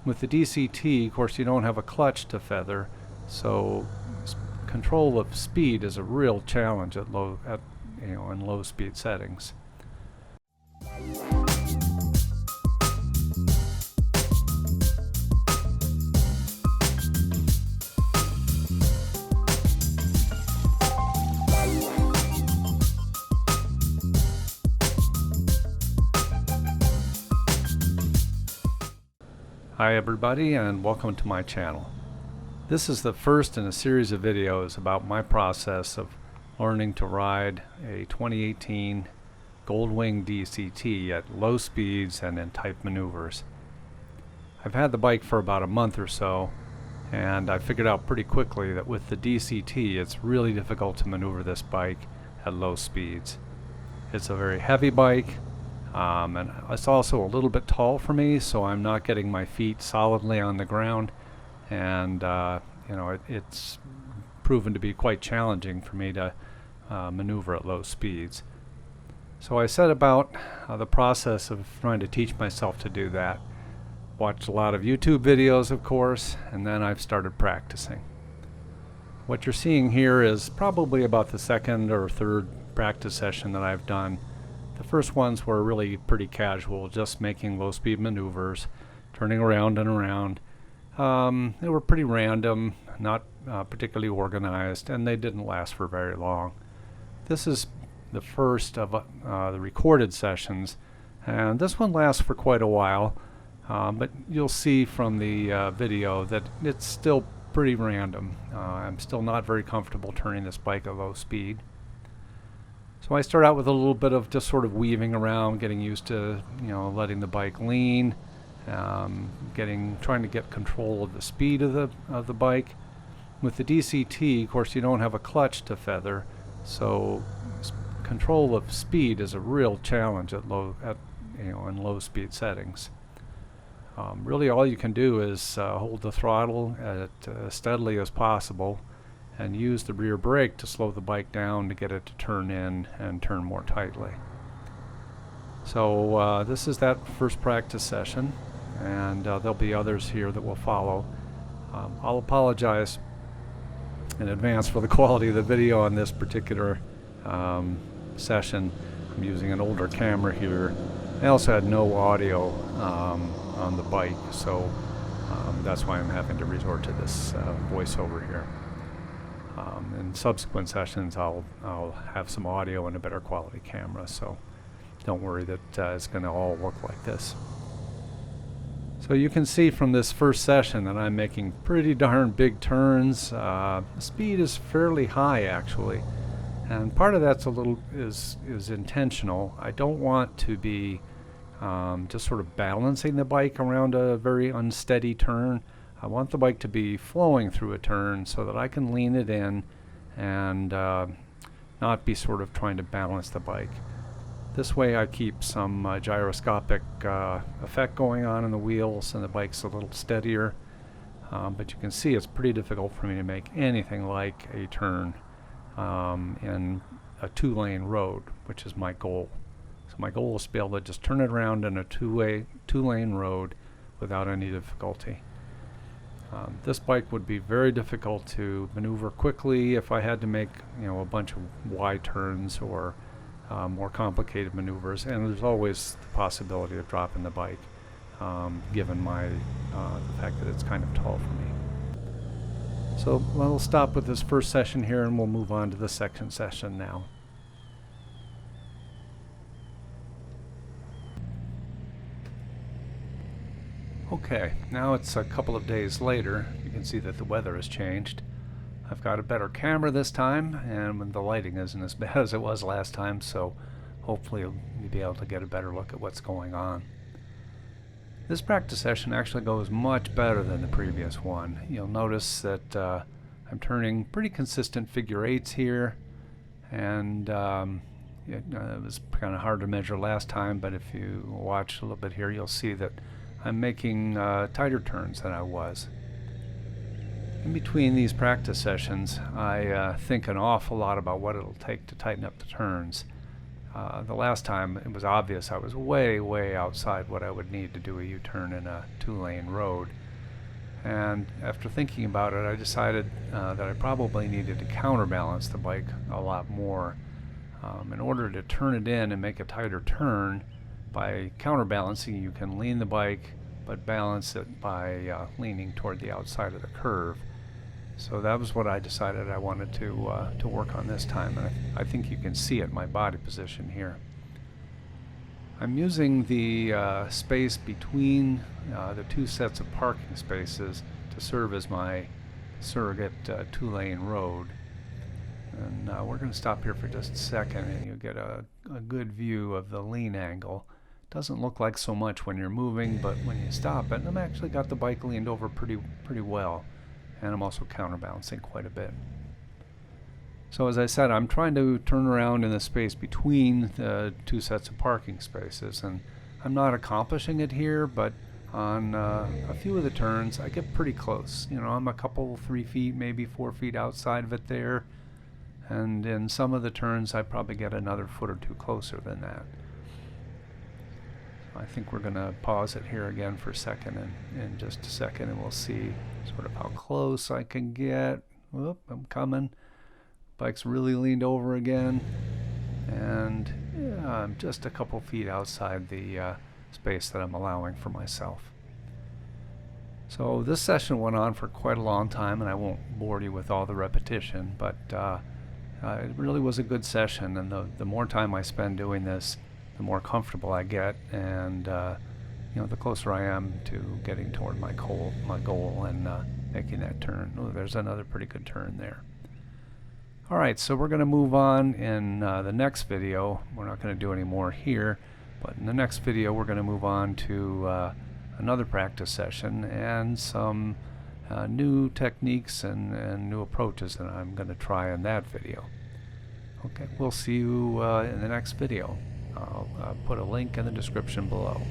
With the DCT, of course, you don't have a clutch to feather, so control of speed is a real challenge at in low speed settings. Hi everybody, and welcome to my channel. This is the first in a series of videos about my process of learning to ride a 2018 Goldwing DCT at low speeds and in tight maneuvers. I've had the bike for about a month or so, and I figured out pretty quickly that with the DCT it's really difficult to maneuver this bike at low speeds. It's a very heavy bike. And it's also a little bit tall for me, so I'm not getting my feet solidly on the ground, and it's proven to be quite challenging for me to maneuver at low speeds. So I set about the process of trying to teach myself to do that. Watched a lot of YouTube videos, of course, and then I've started practicing. What you're seeing here is probably about the second or third practice session that I've done. The first ones were really pretty casual, just making low speed maneuvers, turning around and around. They were pretty random, not particularly organized, and they didn't last for very long. This is the first of the recorded sessions, and this one lasts for quite a while, but you'll see from the video that it's still pretty random. I'm still not very comfortable turning this bike at low speed. So I start out with a little bit of just sort of weaving around, getting used to, letting the bike lean, trying to get control of the speed of the bike. With the DCT, of course, you don't have a clutch to feather, so control of speed is a real challenge in low speed settings. Really, all you can do is hold the throttle as steadily as possible, and use the rear brake to slow the bike down to get it to turn in and turn more tightly. So this is that first practice session, and there'll be others here that will follow. I'll apologize in advance for the quality of the video on this particular session. I'm using an older camera here. I also had no audio on the bike, so that's why I'm having to resort to this voiceover here. In subsequent sessions I'll have some audio and a better quality camera, so don't worry that it's going to all work like this. So you can see from this first session that I'm making pretty darn big turns. The speed is fairly high actually, and part of that's is intentional. I don't want to be just sort of balancing the bike around a very unsteady turn. I want the bike to be flowing through a turn so that I can lean it in and not be sort of trying to balance the bike. This way I keep some gyroscopic effect going on in the wheels, and the bike's a little steadier. But you can see it's pretty difficult for me to make anything like a turn in a two-lane road, which is my goal. So my goal is to be able to just turn it around in a two-lane road without any difficulty. This bike would be very difficult to maneuver quickly if I had to make a bunch of wide turns or more complicated maneuvers, and there's always the possibility of dropping the bike given the fact that it's kind of tall for me. So we'll stop with this first session here, and we'll move on to the second session now. Okay, now it's a couple of days later. You can see that the weather has changed. I've got a better camera this time, and the lighting isn't as bad as it was last time, so hopefully you'll be able to get a better look at what's going on. This practice session actually goes much better than the previous one. You'll notice that I'm turning pretty consistent figure eights here, and it was kind of hard to measure last time, but if you watch a little bit here, you'll see that I'm making tighter turns than I was. In between these practice sessions, I think an awful lot about what it'll take to tighten up the turns. The last time it was obvious I was way outside what I would need to do a U-turn in a 2-lane road. And after thinking about it, I decided that I probably needed to counterbalance the bike a lot more. In order to turn it in and make a tighter turn, by counterbalancing you can lean the bike but balance it by leaning toward the outside of the curve. So that was what I decided I wanted to work on this time, and I think you can see it, my body position here. I'm using the space between the two sets of parking spaces to serve as my surrogate 2-lane road. And we're going to stop here for just a second, and you get a good view of the lean angle. Doesn't look like so much when you're moving, but when you stop it, I've actually got the bike leaned over pretty well, and I'm also counterbalancing quite a bit. So as I said, I'm trying to turn around in the space between the two sets of parking spaces, and I'm not accomplishing it here, but on a few of the turns I get pretty close. You know, I'm a couple, 3 feet, maybe 4 feet outside of it there, and in some of the turns I probably get another foot or two closer than that. I think we're going to pause it here again for a second, and in just a second, and we'll see sort of how close I can get. Whoop, I'm coming. Bike's really leaned over again, and yeah, I'm just a couple feet outside the space that I'm allowing for myself. So this session went on for quite a long time, and I won't bore you with all the repetition, but it really was a good session, and the more time I spend doing this, the more comfortable I get, and you know, the closer I am to getting toward my goal and making that turn. Oh, there's another pretty good turn there. Alright, so we're going to move on in the next video. We're not going to do any more here, but in the next video we're going to move on to another practice session and some new techniques and new approaches that I'm going to try in that video. Okay, we'll see you in the next video. I'll put a link in the description below.